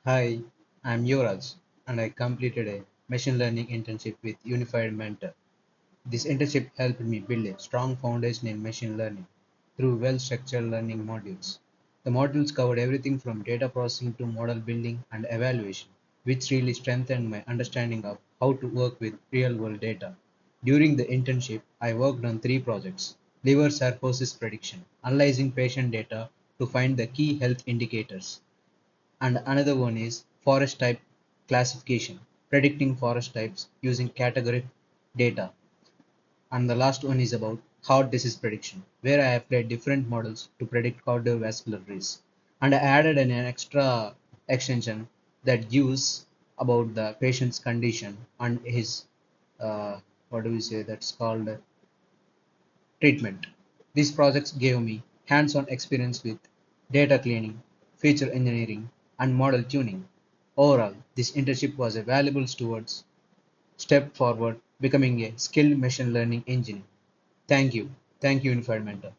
Hi, I'm Yuvaraj and I completed a machine learning internship with UnifiedMentor. This internship helped me build a strong foundation in machine learning through well-structured learning modules. The modules covered everything from data processing to model building and evaluation, which really strengthened my understanding of how to work with real-world data. During the internship, I worked on three projects: liver cirrhosis prediction, analyzing patient data to find the key health indicators, and another one is forest type classification, predicting forest types using category data. And the last one is about heart disease prediction, where I applied different models to predict cardiovascular risk. And I added an extra extension that gives about the patient's condition and his what do we say, that's called treatment. These projects gave me hands-on experience with data cleaning, feature engineering, and model tuning. Overall, this internship was a valuable step forward, becoming a skilled machine learning engineer. Thank you. Thank you, Unified Mentor.